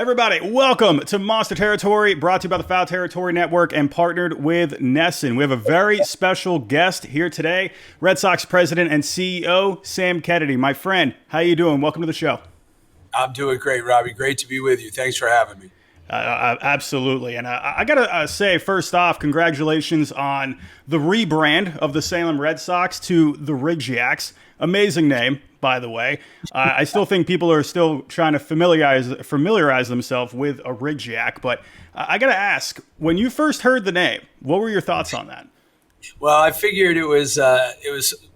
Everybody, welcome to Monster Territory, brought to you by the Foul Territory Network and partnered with Nesson. We have a very special guest here today, Red Sox President and CEO, Sam Kennedy. My friend, how you doing? Welcome to the show. I'm doing great, Robbie. Great to be with you. Thanks for having me. Absolutely. And I got to say, first off, congratulations on the rebrand of the Salem Red Sox to the Ridgeyacks. Amazing name, by the way. I still think people are still trying to familiarize themselves with a Ridgeyack. But I got to ask, when you first heard the name, what were your thoughts on that? Well, I figured it was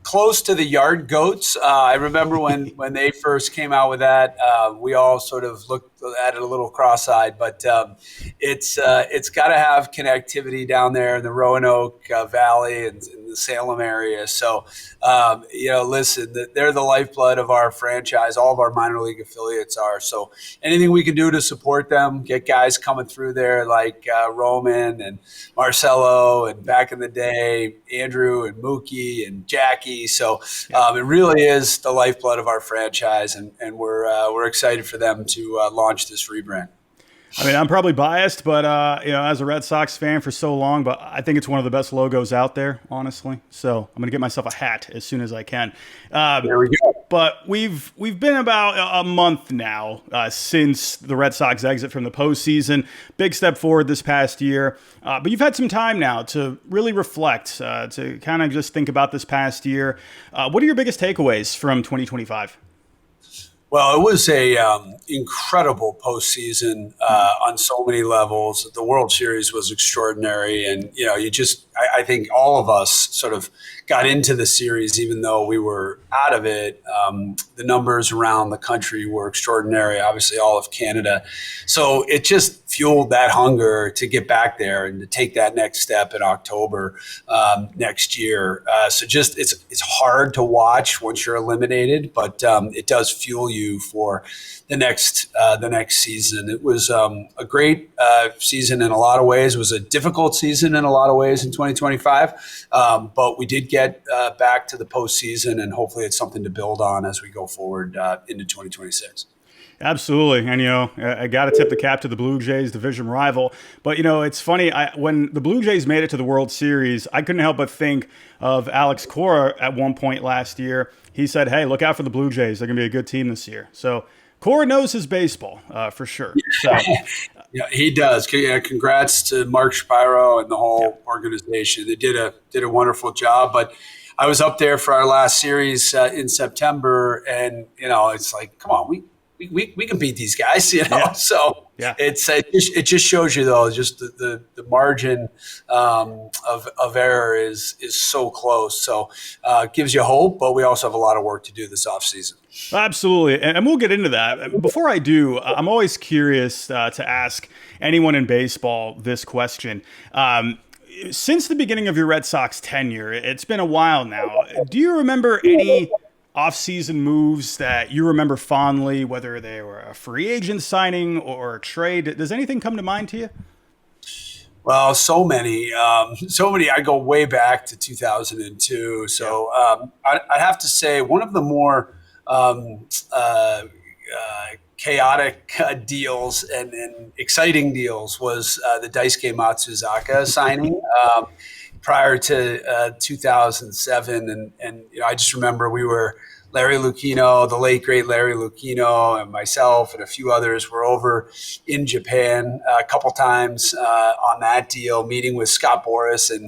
close to the Yard Goats. I remember when they first came out with that, we all sort of looked at it a little cross-eyed, but it's got to have connectivity down there in the Roanoke Valley and in the Salem area. So, listen, they're the lifeblood of our franchise. All of our minor league affiliates are. So anything we can do to support them, get guys coming through there like Roman and Marcelo and back in the day, Andrew and Mookie and Jackie. So it really is the lifeblood of our franchise, and we're excited for them to launch this rebrand. I mean, I'm probably biased, but as a Red Sox fan for so long, but I think it's one of the best logos out there, honestly. So I'm gonna get myself a hat as soon as I can. There we go. But we've been about a month now since the Red Sox exit from the postseason. Big step forward this past year, but you've had some time now to really reflect, to kind of just think about this past year. What are your biggest takeaways from 2025? Well, it was a incredible postseason on so many levels. The World Series was extraordinary, and I think all of us sort of got into the series, even though we were out of it. The numbers around the country were extraordinary. Obviously, all of Canada, so it just fueled that hunger to get back there and to take that next step in October next year. So it's hard to watch once you're eliminated, but it does fuel you for the next season. It was a great season in a lot of ways. It was a difficult season in a lot of ways in 2025, but we did get back to the postseason, and hopefully it's something to build on as we go forward into 2026. Absolutely. And, I got to tip the cap to the Blue Jays, division rival. But, it's funny, when the Blue Jays made it to the World Series, I couldn't help but think of Alex Cora at one point last year. He said, hey, look out for the Blue Jays. They're going to be a good team this year. So Cora knows his baseball for sure. So, yeah, he does. Congrats to Mark Shapiro and the whole organization. They did a wonderful job. But I was up there for our last series in September, and, it's like, come on, we can beat these guys, Yeah. So yeah. It just shows you, though, just the margin of error is so close. So it gives you hope, but we also have a lot of work to do this offseason. Absolutely. And we'll get into that. Before I do, I'm always curious to ask anyone in baseball this question. Since the beginning of your Red Sox tenure, it's been a while now. Do you remember any off-season moves that you remember fondly, whether they were a free agent signing or a trade? Does anything come to mind to you? Well, so many. I go way back to 2002. So I'd have to say one of the more chaotic deals and exciting deals was the Daisuke Matsuzaka signing prior to 2007. And I just remember we were Larry Lucchino, the late, great Larry Lucchino, and myself and a few others were over in Japan a couple times on that deal, meeting with Scott Boras and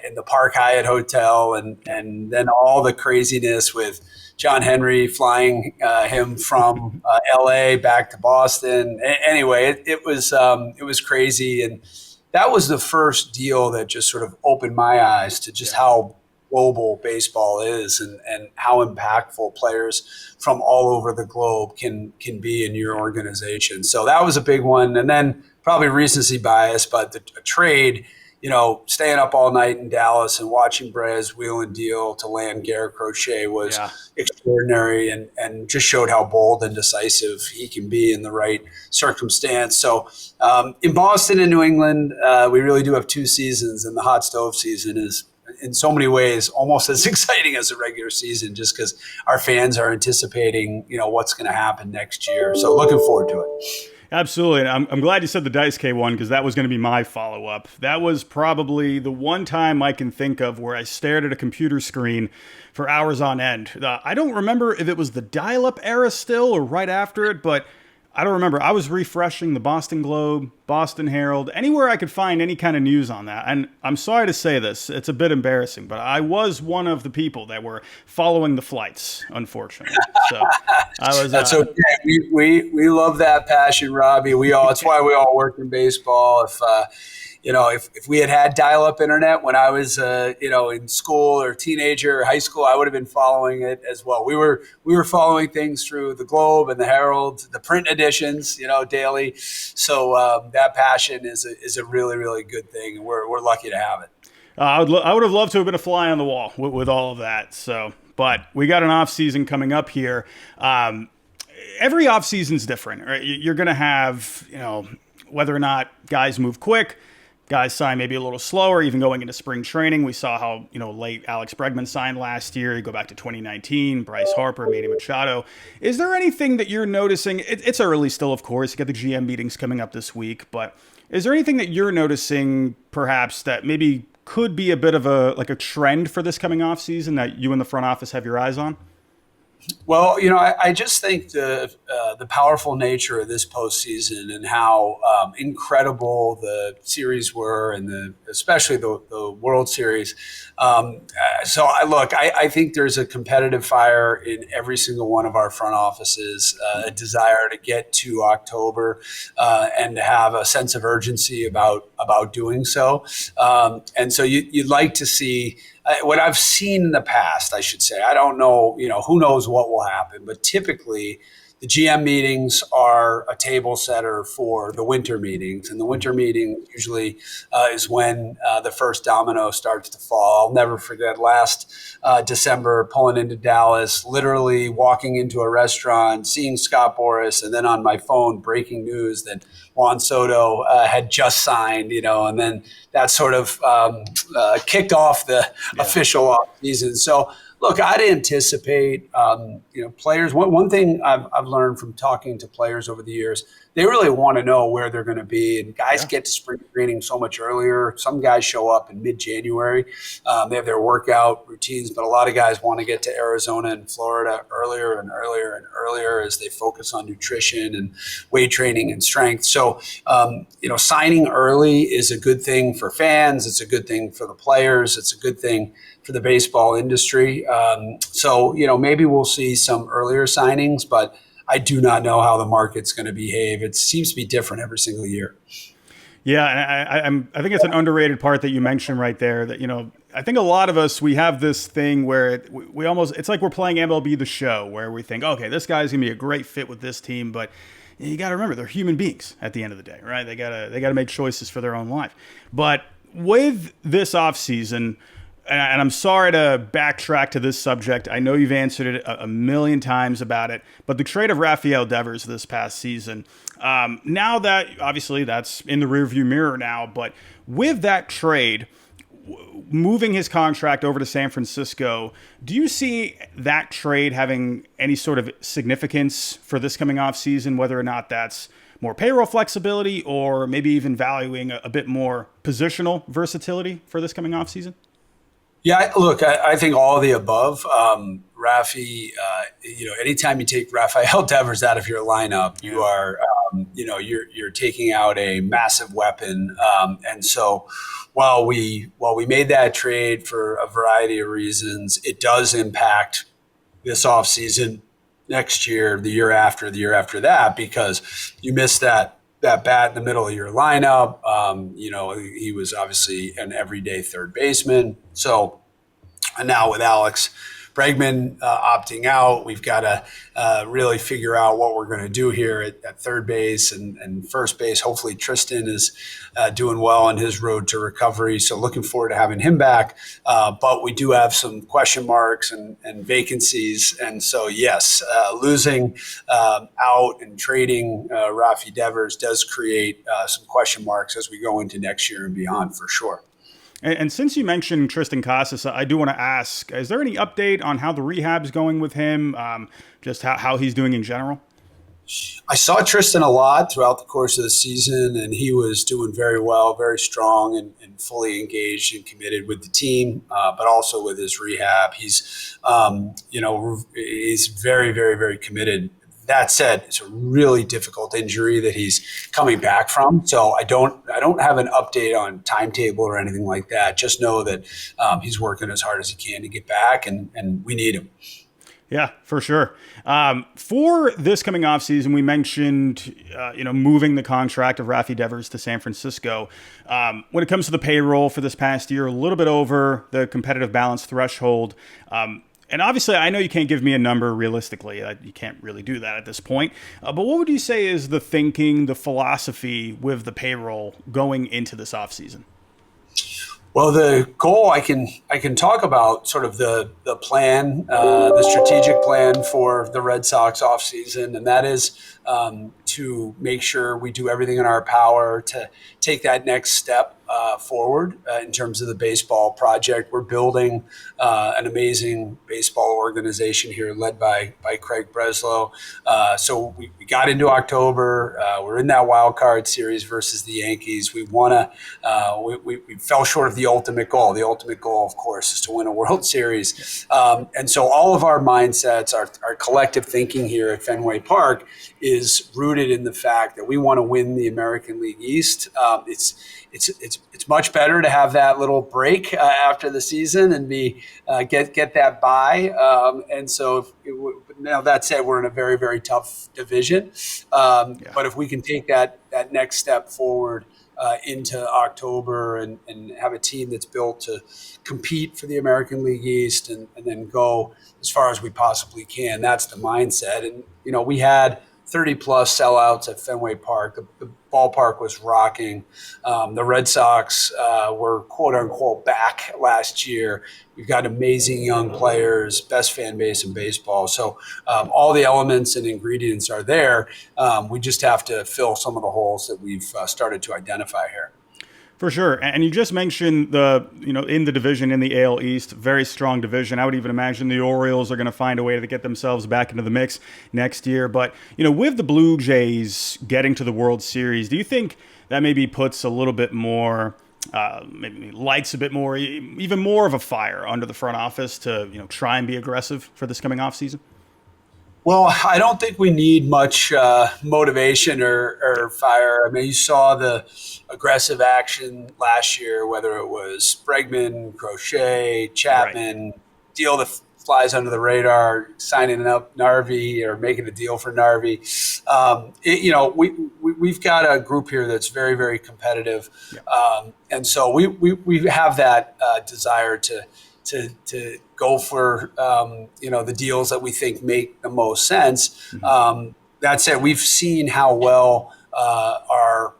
in the Park Hyatt Hotel, and then all the craziness with John Henry flying him from L.A. back to Boston. Anyway, it was crazy, and that was the first deal that just sort of opened my eyes to just how global baseball is and how impactful players from all over the globe can be in your organization. So that was a big one. And then probably recency bias, but the trade, staying up all night in Dallas and watching Brez wheel and deal to land Garrett Crochet was extraordinary and just showed how bold and decisive he can be in the right circumstance. So in Boston and New England, we really do have two seasons, and the hot stove season is in so many ways almost as exciting as the regular season, just because our fans are anticipating, what's going to happen next year. So looking forward to it. Absolutely. And I'm glad you said the Dice K one because that was going to be my follow up. That was probably the one time I can think of where I stared at a computer screen for hours on end. I don't remember if it was the dial up era still or right after it, but I don't remember. I was refreshing the Boston Globe, Boston Herald, anywhere I could find any kind of news on that. And I'm sorry to say this, it's a bit embarrassing, but I was one of the people that were following the flights, unfortunately. So I was. That's okay. We love that passion, Robbie. It's why we all work in baseball. If we had dial-up internet when I was in school or teenager or high school, I would have been following it as well. We were following things through the Globe and the Herald, the print editions, daily. So that passion is a really, really good thing, and we're lucky to have it. I would have loved to have been a fly on the wall with all of that. So, but we got an off season coming up here. Every off season's different. Right? You're going to have whether or not guys move quick. Guys sign maybe a little slower, even going into spring training. We saw how, late Alex Bregman signed last year. You go back to 2019, Bryce Harper, Manny Machado. Is there anything that you're noticing? It's early still, of course. You got the GM meetings coming up this week, but is there anything that you're noticing perhaps that maybe could be a bit of a trend for this coming off season that you in the front office have your eyes on? Well, I just think the powerful nature of this postseason and how incredible the series were, and especially the World Series. I think there's a competitive fire in every single one of our front offices, a desire to get to October and to have a sense of urgency about doing so. And so you'd like to see. What I've seen in the past, I should say, I don't know, who knows what will happen, but typically the GM meetings are a table setter for the winter meetings. And the winter meeting usually is when the first domino starts to fall. I'll never forget last December pulling into Dallas, literally walking into a restaurant, seeing Scott Boras, and then on my phone, breaking news that Juan Soto had just signed, and then that sort of kicked off the official off season. So, look, I'd anticipate, players. One thing I've learned from talking to players over the years, they really want to know where they're going to be. And guys get to spring training so much earlier. Some guys show up in mid-January. They have their workout routines, but a lot of guys want to get to Arizona and Florida earlier and earlier and earlier as they focus on nutrition and weight training and strength. So, signing early is a good thing for fans. It's a good thing for the players. It's a good thing for the baseball industry. Maybe we'll see some earlier signings, but I do not know how the market's going to behave. It seems to be different every single year. Yeah, and I think it's an underrated part that you mentioned right there that, I think a lot of us, we have this thing where it's like we're playing MLB The Show where we think, okay, this guy's going to be a great fit with this team, but you got to remember they're human beings at the end of the day, right? They got to make choices for their own life. But with this offseason, and I'm sorry to backtrack to this subject. I know you've answered it a million times about it, but the trade of Rafael Devers this past season, now that obviously that's in the rearview mirror now, but with that trade, moving his contract over to San Francisco, do you see that trade having any sort of significance for this coming off season, whether or not that's more payroll flexibility or maybe even valuing a bit more positional versatility for this coming off season? Yeah, look, I think all of the above. Rafi, anytime you take Rafael Devers out of your lineup, you are, you're taking out a massive weapon. And so, while we made that trade for a variety of reasons, it does impact this offseason, next year, the year after that, because you missed that bat in the middle of your lineup. He was obviously an everyday third baseman. So, and now with Alex Bregman opting out, we've got to really figure out what we're going to do here at third base and first base. Hopefully Tristan is doing well on his road to recovery. So looking forward to having him back. But we do have some question marks and vacancies. And so, yes, losing out and trading Rafi Devers does create some question marks as we go into next year and beyond for sure. And since you mentioned Tristan Casas, I do want to ask, is there any update on how the rehab's going with him, just how he's doing in general? I saw Tristan a lot throughout the course of the season, and he was doing very well, very strong, and fully engaged and committed with the team, but also with his rehab. He's very, very, very committed. That said, it's a really difficult injury that he's coming back from. So I don't have an update on timetable or anything like that. Just know that he's working as hard as he can to get back, and we need him. Yeah, for sure. For this coming off season, we mentioned, moving the contract of Rafi Devers to San Francisco. When it comes to the payroll for this past year, a little bit over the competitive balance threshold. And obviously, I know you can't give me a number realistically. You can't really do that at this point. But what would you say is the thinking, the philosophy with the payroll going into this offseason? Well, the goal I can talk about sort of the plan, the strategic plan for the Red Sox offseason, and that is to make sure we do everything in our power to take that next step forward in terms of the baseball project. We're building an amazing baseball organization here, led by Craig Breslow. So we got into October. We're in that wild card series versus the Yankees. We fell short of the ultimate goal. The ultimate goal, of course, is to win a World Series. And so all of our mindsets, our collective thinking here at Fenway Park is rooted in the fact that we want to win the American League East. It's much better to have that little break after the season and get that bye. And so now that said, we're in a very, very tough division. But if we can take that next step forward into October and have a team that's built to compete for the American League East and then go as far as we possibly can, that's the mindset. And, we had 30 plus sellouts at Fenway Park. The ballpark was rocking. The Red Sox were quote unquote back last year. We've got amazing young players, best fan base in baseball. So all the elements and ingredients are there. We just have to fill some of the holes that we've started to identify here. For sure. And you just mentioned in the division, in the AL East, very strong division. I would even imagine the Orioles are going to find a way to get themselves back into the mix next year. But, with the Blue Jays getting to the World Series, do you think that maybe puts a little bit more, maybe lights a bit more, even more of a fire under the front office to, try and be aggressive for this coming off season? Well, I don't think we need much motivation or fire. I mean, you saw the aggressive action last year, whether it was Bregman, Crochet, Chapman, deal that flies under the radar, signing up Narvi or making a deal for Narvi. We've got a group here that's very, very competitive. Yeah. And so we have that desire to go for the deals that we think make the most sense. Mm-hmm. That said, we've seen how well our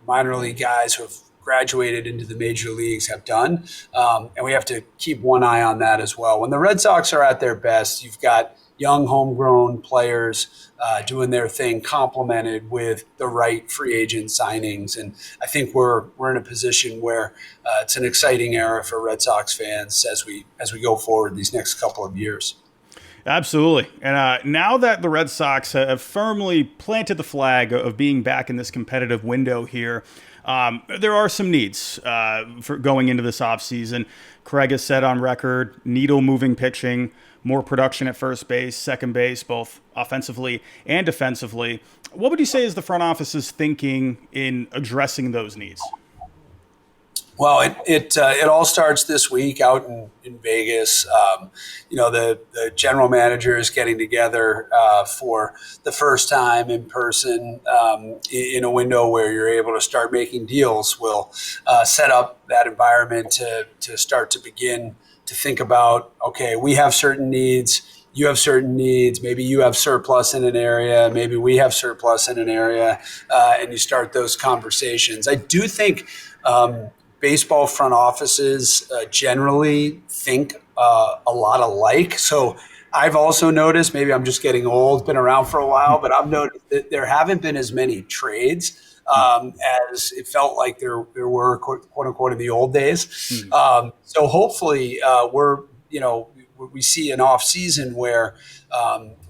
minor league guys who have graduated into the major leagues have done, and we have to keep one eye on that as well. When the Red Sox are at their best, you've got young homegrown players doing their thing, complemented with the right free agent signings. And I think we're in a position where it's an exciting era for Red Sox fans as we go forward these next couple of years. Absolutely. And now that the Red Sox have firmly planted the flag of being back in this competitive window here, there are some needs for going into this offseason. Craig has said on record, needle-moving pitching, more production at first base, second base, both offensively and defensively. What would you say is the front office's thinking in addressing those needs? Well, it all starts this week out in Vegas. The general manager is getting together for the first time in person in a window where you're able to start making deals. We'll set up that environment to start to begin to think about, okay, we have certain needs. You have certain needs. Maybe you have surplus in an area. Maybe we have surplus in an area. And you start those conversations. I do think baseball front offices generally think a lot alike. So I've also noticed, maybe I'm just getting old, been around for a while, but I've noticed that there haven't been as many trades as it felt like there were, quote unquote, in the old days. So hopefully we see an off season where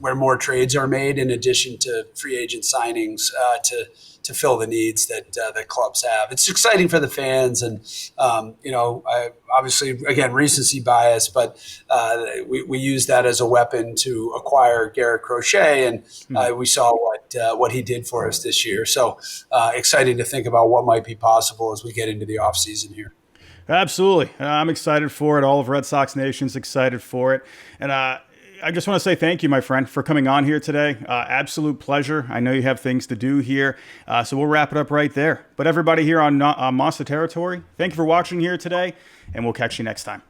more trades are made in addition to free agent signings to fill the needs that clubs have. It's exciting for the fans, and obviously again recency bias, but we use that as a weapon to acquire Garrett Crochet, and we saw what he did for us this year. So exciting to think about what might be possible as we get into the off season here. Absolutely. I'm excited for it. All of Red Sox Nation's excited for it. And I just want to say thank you, my friend, for coming on here today. Absolute pleasure. I know you have things to do here, so we'll wrap it up right there. But everybody here on Monster Territory, thank you for watching here today, and we'll catch you next time.